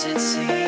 it seem.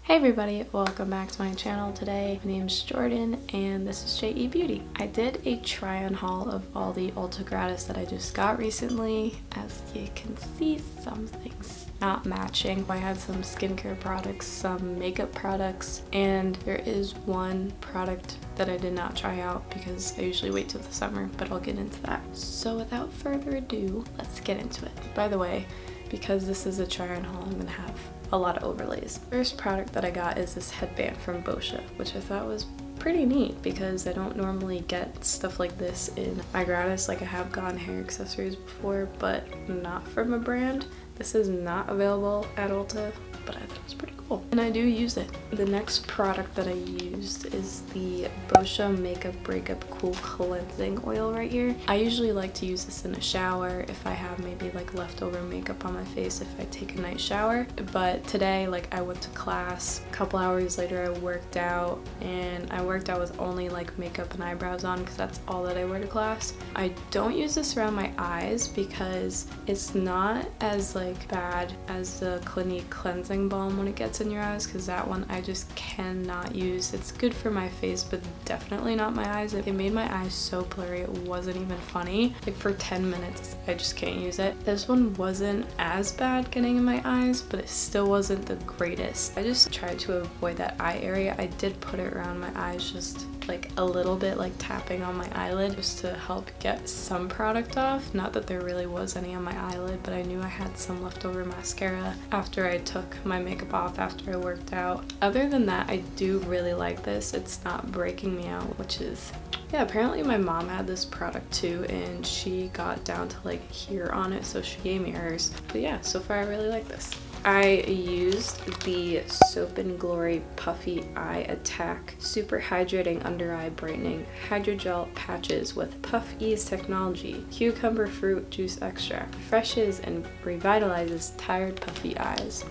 Hey everybody, welcome back to my channel today. My name's Jordan and this is JEBeauty. I did a try on haul of all the Ulta Gratis that I just got recently. As you can see, some things not matching. I had some skincare products, some makeup products, and there is one product that I did not try out because I usually wait till the summer, but I'll get into that. So without further ado, let's get into it. By the way, because this is a try on haul, I'm gonna have a lot of overlays. First product that I got is this headband from Boscia, which I thought was pretty neat because I don't normally get stuff like this in my Gratis. Like, I have gotten hair accessories before, but not from a brand. This is not available at Ulta, but I thought it was pretty cool. And I do use it. The next product that I used is the Boscia Makeup Breakup Cool Cleansing Oil right here. I usually like to use this in a shower if I have maybe like leftover makeup on my face if I take a night shower. But today, like, I went to class. A couple hours later, I worked out, and I worked out with only like makeup and eyebrows on because that's all that I wear to class. I don't use this around my eyes because it's not as like bad as the Clinique Cleansing Balm when it gets in your eyes, because that one I just cannot use. It's good for my face, but definitely not my eyes. It made my eyes so blurry it wasn't even funny. Like, for 10 minutes I just can't use it. This one wasn't as bad getting in my eyes, but it still wasn't the greatest. I just tried to avoid that eye area. I did put it around my eyes, just like a little bit, like tapping on my eyelid, just to help get some product off. Not that there really was any on my eyelid, but I knew I had some leftover mascara after I took my makeup off after I worked out. Other than that, I do really like this. It's not breaking me out, which is, yeah, apparently my mom had this product too, and she got down to like here on it, so she gave me hers. But yeah, so far I really like this. I used the Soap & Glory Puffy Eye Attack Super Hydrating Under Eye Brightening Hydrogel Patches with Puff Ease Technology, Cucumber Fruit Juice Extract. Refreshes and revitalizes tired puffy eyes.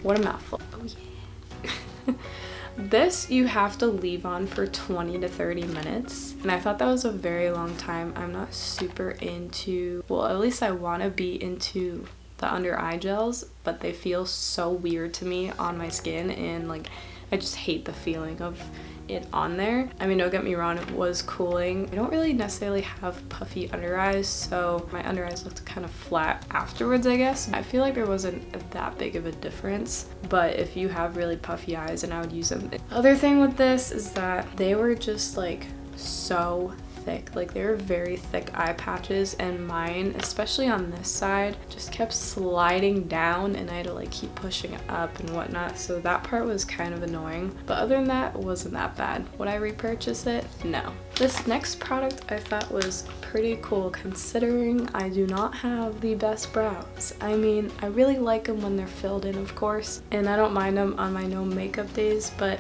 What a mouthful. Oh yeah. This you have to leave on for 20 to 30 minutes, and I thought that was a very long time. I'm not super into, well, at least I want to be into the under eye gels, but they feel so weird to me on my skin, and like, I just hate the feeling of it on there. I mean, don't get me wrong, it was cooling. I don't really necessarily have puffy under eyes, so my under eyes looked kind of flat afterwards, I guess. I feel like there wasn't that big of a difference, but if you have really puffy eyes, and I would use them. The other thing with this is that they were just like so thick. Like, they were very thick eye patches, and mine, especially on this side, just kept sliding down, and I had to like keep pushing it up and whatnot, so that part was kind of annoying. But other than that, it wasn't that bad. Would I repurchase it? No. This next product I thought was pretty cool, considering I do not have the best brows. I mean, I really like them when they're filled in, of course, and I don't mind them on my no makeup days, but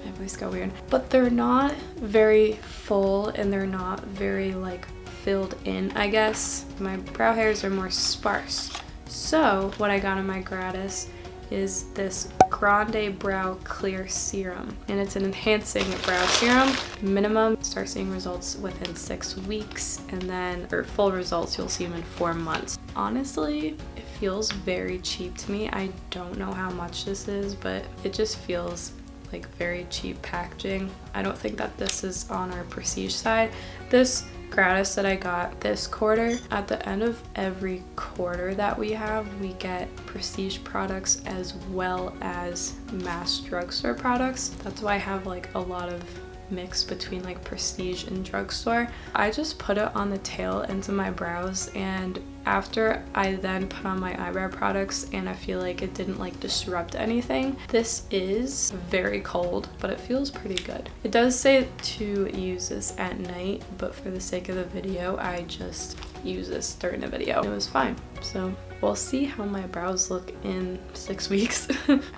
my voice got weird. But they're not very full, and they're not very like filled in, I guess. My brow hairs are more sparse. So what I got in my Gratis is this Grande Brow Clear Serum, and it's an enhancing brow serum. Minimum, start seeing results within 6 weeks, and then for full results you'll see them in 4 months. Honestly, it feels very cheap to me. I don't know how much this is, but it just feels like very cheap packaging. I don't think that this is on our prestige side. This Gratis that I got this quarter, at the end of every quarter that we have, we get prestige products as well as mass drugstore products. That's why I have like a lot of mix between like prestige and drugstore. I just put it on the tail ends of my brows, and after I then put on my eyebrow products, and I feel like it didn't like disrupt anything. This is very cold, but it feels pretty good. It does say to use this at night, but for the sake of the video, I just use this during the video. It was fine. So we'll see how my brows look in 6 weeks.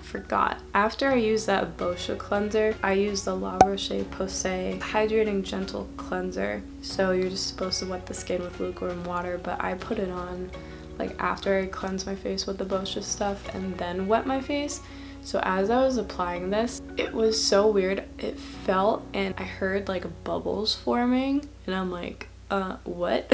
Forgot. After I used that Boscia cleanser, I used the La-Roche Posay Hydrating Gentle Cleanser. So you're just supposed to wet the skin with lukewarm water, but I put it on like after I cleanse my face with the Boscia stuff and then wet my face. So as I was applying this, it was so weird. It felt, and I heard like bubbles forming, and I'm like, what?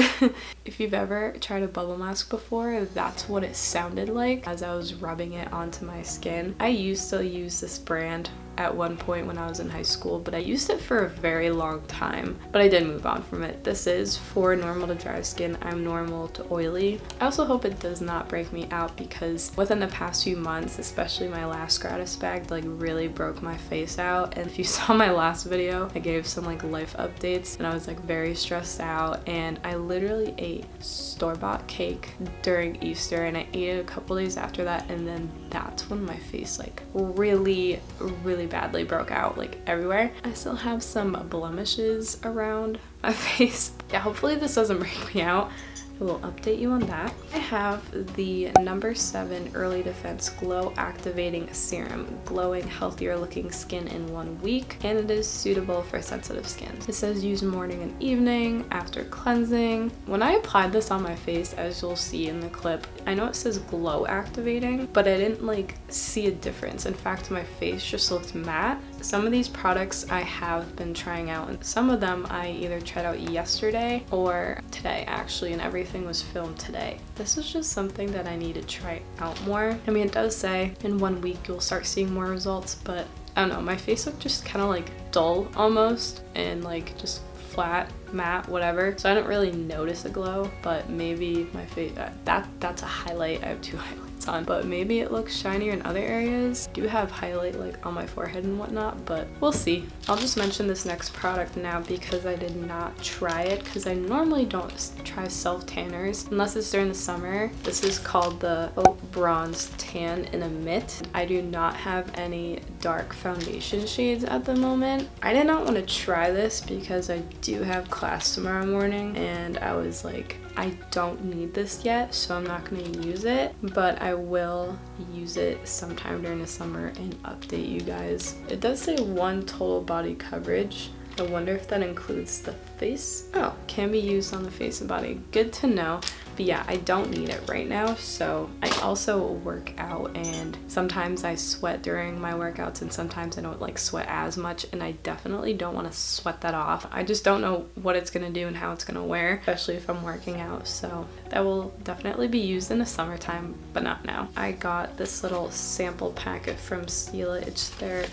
If you've ever tried a bubble mask before, that's what it sounded like as I was rubbing it onto my skin. I used to use this brand at one point when I was in high school, but I used it for a very long time, but I did move on from it. This is for normal to dry skin. I'm normal to oily. I also hope it does not break me out, because within the past few months, especially my last gratis bag, like really broke my face out. And if you saw my last video, I gave some like life updates and I was like very stressed out, and I literally ate store-bought cake during Easter and I ate it a couple days after that, and then that's when my face like really badly broke out like everywhere. I still have some blemishes around my face. Yeah, hopefully this doesn't break me out. I will update you on that. I have the number 7 Early Defense Glow Activating Serum, glowing healthier looking skin in 1 week, and it is suitable for sensitive skin. It says use morning and evening after cleansing. When I applied this on my face, as you'll see in the clip, I know it says glow activating, but I didn't like see a difference. In fact, my face just looked matte. Some of these products I have been trying out, and some of them I either tried out yesterday or today actually, and everything was filmed today. This is just something that I need to try out more. I mean, it does say in 1 week you'll start seeing more results, but I don't know, my face looked just kind of like dull almost, and like just flat, matte, whatever. So I didn't really notice a glow, but maybe my face, that's a highlight. I have 2 highlights on, but maybe it looks shinier in other areas. I do have highlight like on my forehead and whatnot, but we'll see. I'll just mention this next product now because I did not try it, because I normally don't try self tanners unless it's during the summer. This is called the Bronze Tan in a Mitt. I do not have any dark foundation shades at the moment. I did not want to try this because I do have class tomorrow morning, and I was like, I don't need this yet, so I'm not going to use it, but I will use it sometime during the summer and update you guys. It does say 1 total body coverage. I wonder if that includes the face. Oh, can be used on the face and body. Good to know. But yeah, I don't need it right now. So I also work out, and sometimes I sweat during my workouts and sometimes I don't like sweat as much, and I definitely don't want to sweat that off. I just don't know what it's going to do and how it's going to wear, especially if I'm working out. So that will definitely be used in the summertime, but not now. I got this little sample packet from Stila. It's their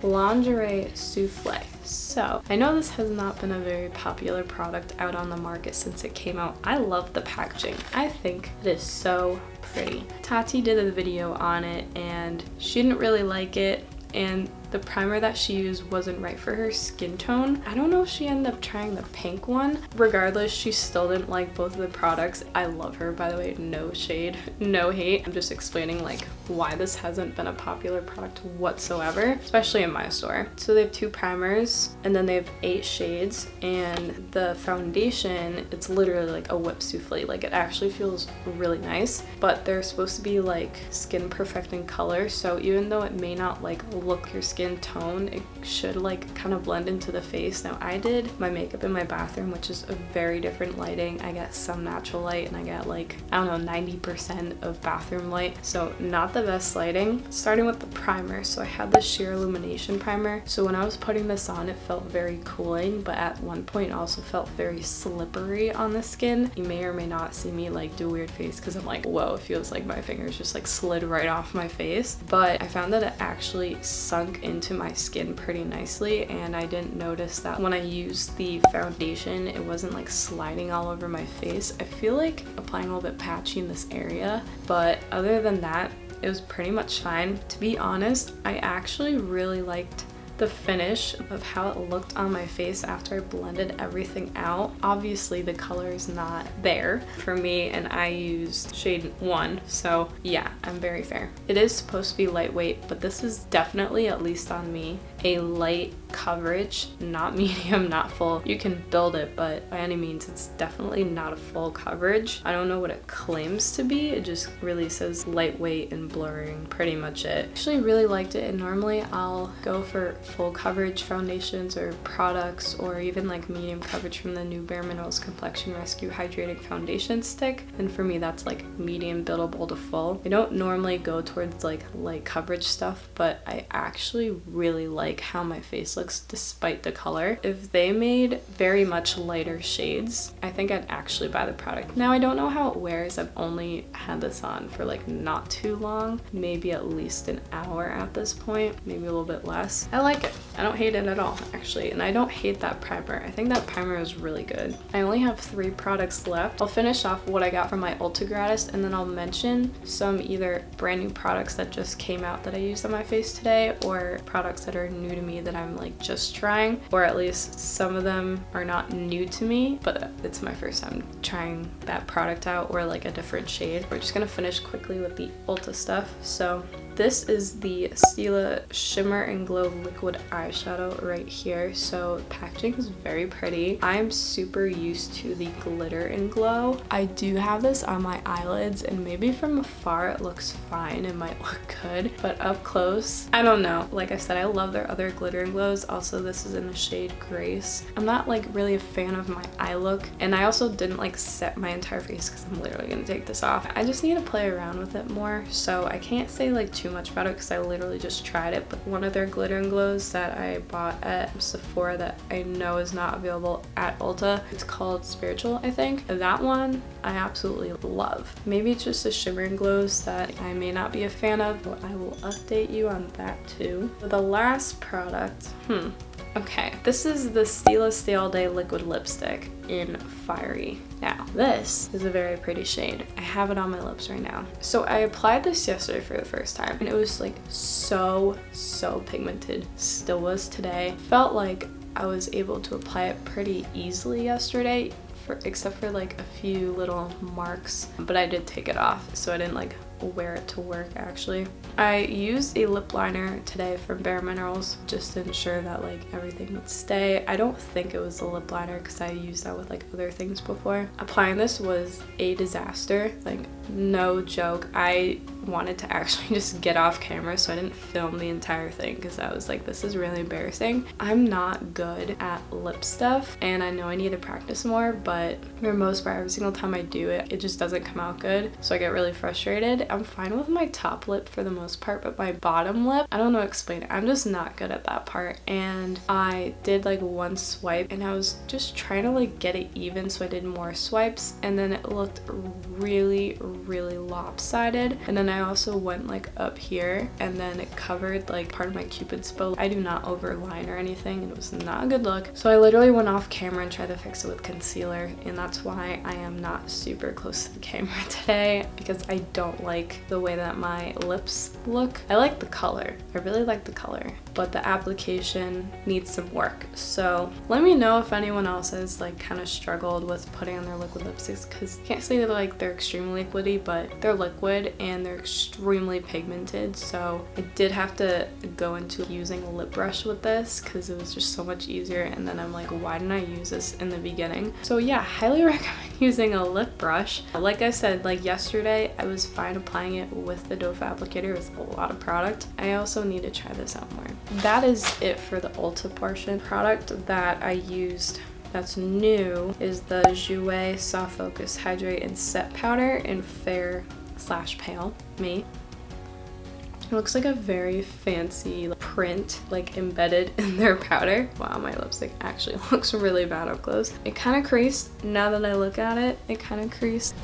lingerie souffle. So I know this has not been a very popular product out on the market since it came out. I love the packaging. I think it is so pretty. Tati did a video on it and she didn't really like it, and the primer that she used wasn't right for her skin tone. I don't know if she ended up trying the pink one. Regardless, she still didn't like both of the products. I love her, by the way, no shade, no hate. I'm just explaining like why this hasn't been a popular product whatsoever, especially in my store. So they have 2 primers and then they have 8 shades, and the foundation, it's literally like a whip souffle. Like it actually feels really nice, but they're supposed to be like skin perfecting color. So even though it may not like look your skin tone, it should like kind of blend into the face. Now I did my makeup in my bathroom, which is a very different lighting. I get some natural light and I get like, I don't know, 90% of bathroom light, so not the best lighting. Starting with the primer, so I had the sheer illumination primer. So when I was putting this on, it felt very cooling, but at one point also felt very slippery on the skin. You may or may not see me like do a weird face because I'm like, whoa, it feels like my fingers just like slid right off my face. But I found that it actually sunk into my skin pretty nicely, and I didn't notice that when I used the foundation it wasn't like sliding all over my face. I feel like applying a little bit patchy in this area, but other than that it was pretty much fine. To be honest, I actually really liked the finish of how it looked on my face after I blended everything out. Obviously the color is not there for me, and I used shade 1, so yeah, I'm very fair. It is supposed to be lightweight, but this is definitely, at least on me, a light coverage, not medium, not full. You can build it, but by any means it's definitely not a full coverage. I don't know what it claims to be. It just really says lightweight and blurring, pretty much it. Actually really liked it, and normally I'll go for full coverage foundations or products, or even like medium coverage from the new Bare Minerals Complexion Rescue Hydrating Foundation Stick, and for me that's like medium buildable to full. I don't normally go towards like light coverage stuff, but I actually really like like how my face looks despite the color. If they made very much lighter shades, I think I'd actually buy the product. Now I don't know how it wears. I've only had this on for like not too long, maybe at least an hour at this point, maybe a little bit less. I like it. I don't hate it at all actually, and I don't hate that primer. I think that primer is really good. I only have 3 products left. I'll finish off what I got from my Ulta Gratis, and then I'll mention some either brand new products that just came out that I used on my face today, or products that are new to me that I'm like just trying, or at least some of them are not new to me, but it's my first time trying that product out or like a different shade. We're just gonna finish quickly with the Ulta stuff. So this is the Stila Shimmer and Glow Liquid Eyeshadow right here. So packaging is very pretty. I'm super used to the glitter and glow. I do have this on my eyelids, and maybe from afar it looks fine. It might look good, but up close, I don't know. Like I said, I love their other glitter and glows. Also, this is in the shade Grace. I'm not like really a fan of my eye look, and I also didn't like set my entire face because I'm literally gonna take this off. I just need to play around with it more, so I can't say like too much about it because I literally just tried it. But one of their glitter and glows that I bought at Sephora that I know is not available at Ulta, it's called Spiritual, I think. That one I absolutely love. Maybe it's just the shimmer and glows that I may not be a fan of, but I will update you on that too. The last product, okay, this is the Stila Stay All Day Liquid Lipstick in Fiery. Now, this is a very pretty shade. I have it on my lips right now. So I applied this yesterday for the first time, and it was like so pigmented. Still was today. Felt like I was able to apply it pretty easily yesterday, except for like a few little marks, but I did take it off, so I didn't like wear it to work actually. I used a lip liner today from Bare Minerals just to ensure that like everything would stay. I don't think it was a lip liner because I used that with like other things before. Applying this was a disaster, like no joke. I wanted to actually just get off camera, so I didn't film the entire thing because I was like, this is really embarrassing. I'm not good at lip stuff, and I know I need to practice more, but for the most part, every single time I do it, it just doesn't come out good, so I get really frustrated. I'm fine with my top lip for the most part, but my bottom lip, I don't know how to explain it. I'm just not good at that part, and I did like one swipe, and I was just trying to like get it even, so I did more swipes, and then it looked really lopsided. And then I also went like up here, and then it covered like part of my cupid's bow. I do not overline or anything, and it was not a good look, so I literally went off camera and tried to fix it with concealer, and that's why I am not super close to the camera today, because I don't like the way that my lips look. I like the color. I really like the color, but the application needs some work. So let me know if anyone else has like kind of struggled with putting on their liquid lipsticks, because I can't say that like they're extremely liquidy, but they're liquid and they're extremely pigmented. So I did have to go into using a lip brush with this because it was just so much easier, and then I'm like, why didn't I use this in the beginning? So yeah, highly recommend using a lip brush. Like I said, like yesterday I was fine applying it with the doe foot applicator. It was a lot of product. I also need to try this out more. That is it for the Ulta portion. Product that I used that's new is the JEBeauty Soft Focus Hydrate and Set Powder in Fair/Pale Me. It looks like a very fancy print like embedded in their powder. Wow, my lipstick actually looks really bad up close. It kind of creased. Now that I look at it, it kind of creased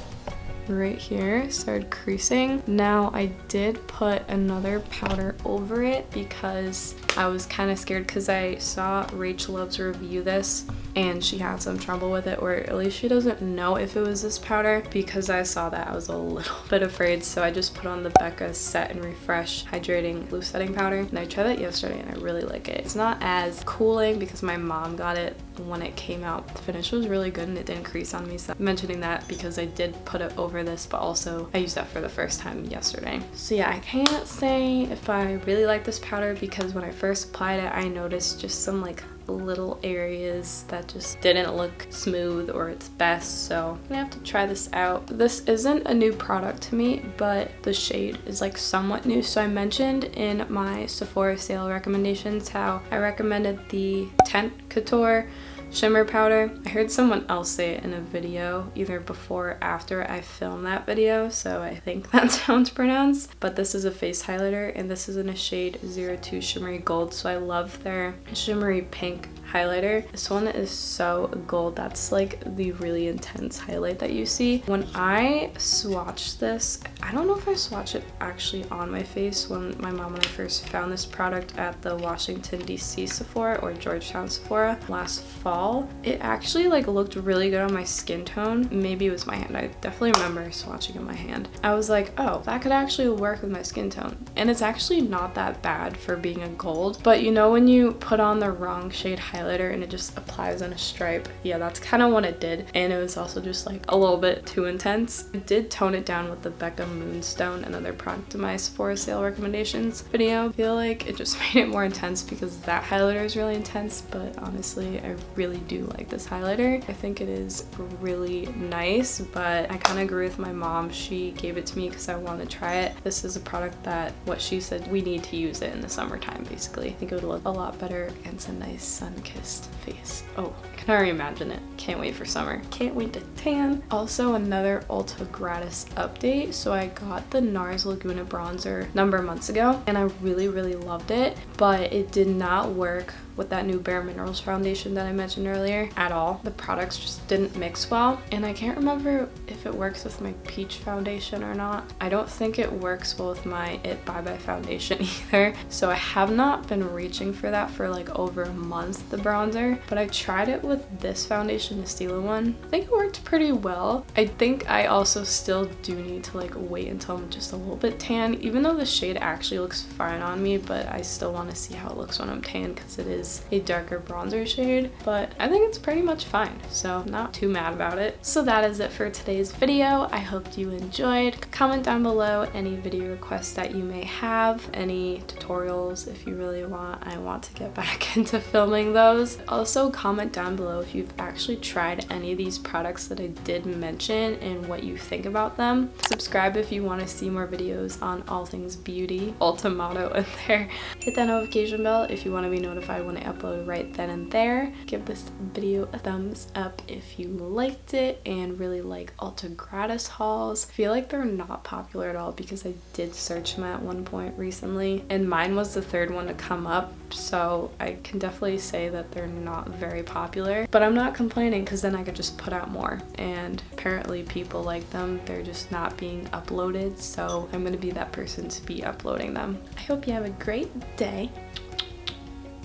right here, started creasing. Now I did put another powder over it because I was kind of scared, because I saw Rachel Love's review this and she had some trouble with it, or at least she doesn't know if it was this powder. Because I saw that, I was a little bit afraid, so I just put on the Becca Set and Refresh Hydrating Loose Setting Powder, and I tried that yesterday and I really like it. It's not as cooling because my mom got it when it came out. The finish was really good and it didn't crease on me, so I'm mentioning that because I did put it over this, but also I used that for the first time yesterday. So yeah, I can't say if I really like this powder, because when I first applied it, I noticed just some like little areas that just didn't look smooth or its best, so I'm gonna have to try this out. This isn't a new product to me, but the shade is like somewhat new. So I mentioned in my Sephora sale recommendations how I recommended the Tint Couture shimmer powder. I heard someone else say it in a video either before or after I filmed that video, so I think that's how it's pronounced. But this is a face highlighter, and this is in a shade 02 Shimmery Gold, so I love their shimmery pink highlighter. This one is so gold. That's like the really intense highlight that you see. When I swatched this, I don't know if I swatched it actually on my face when my mom and I first found this product at the Washington DC Sephora or Georgetown Sephora last fall. It actually like looked really good on my skin tone. Maybe it was my hand. I definitely remember swatching in my hand. I was like, oh, that could actually work with my skin tone. And it's actually not that bad for being a gold. But you know when you put on the wrong shade highlighter and it just applies on a stripe? Yeah, that's kind of what it did. And it was also just like a little bit too intense. I did tone it down with the Becca Moonstone, another product in my Sephora sale recommendations video. I feel like it just made it more intense because that highlighter is really intense, but honestly, I really do like this highlighter. I think it is really nice, but I kind of agree with my mom. She gave it to me because I want to try it. This is a product that, what she said, we need to use it in the summertime, basically. I think it would look a lot better against a nice sun-kissed face. Oh, I can already imagine it. Can't wait for summer. Can't wait to tan. Also, another Ulta Gratis update. So I got the NARS Laguna bronzer a number of months ago, and I really loved it, but it did not work with that new Bare Minerals foundation that I mentioned earlier at all. The products just didn't mix well, and I can't remember if it works with my peach foundation or not. I don't think it works well with my It Bye Bye foundation either, so I have not been reaching for that for like over a month, the bronzer, but I tried it with this foundation, the Stila one. I think it worked pretty well. I think I also still do need to like wait until I'm just a little bit tan, even though the shade actually looks fine on me, but I still want to see how it looks when I'm tan because it is a darker bronzer shade, but I think it's pretty much fine, so not too mad about it. So that is it for today's video. I hope you enjoyed. Comment down below any video requests that you may have, any tutorials if you really want. I want to get back into filming those. Also comment down below if you've actually tried any of these products that I did mention and what you think about them. Subscribe if you want to see more videos on all things beauty. Ulta motto in there. Hit that notification bell if you want to be notified when I upload right then and there. Give this video a thumbs up if you liked it and really like Ulta Gratis hauls. I feel like they're not popular at all because I did search them at one point recently, and mine was the third one to come up, so I can definitely say that they're not very popular, but I'm not complaining because then I could just put out more, and apparently people like them. They're just not being uploaded, so I'm gonna be that person to be uploading them. I hope you have a great day,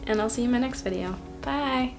and I'll see you in my next video. Bye!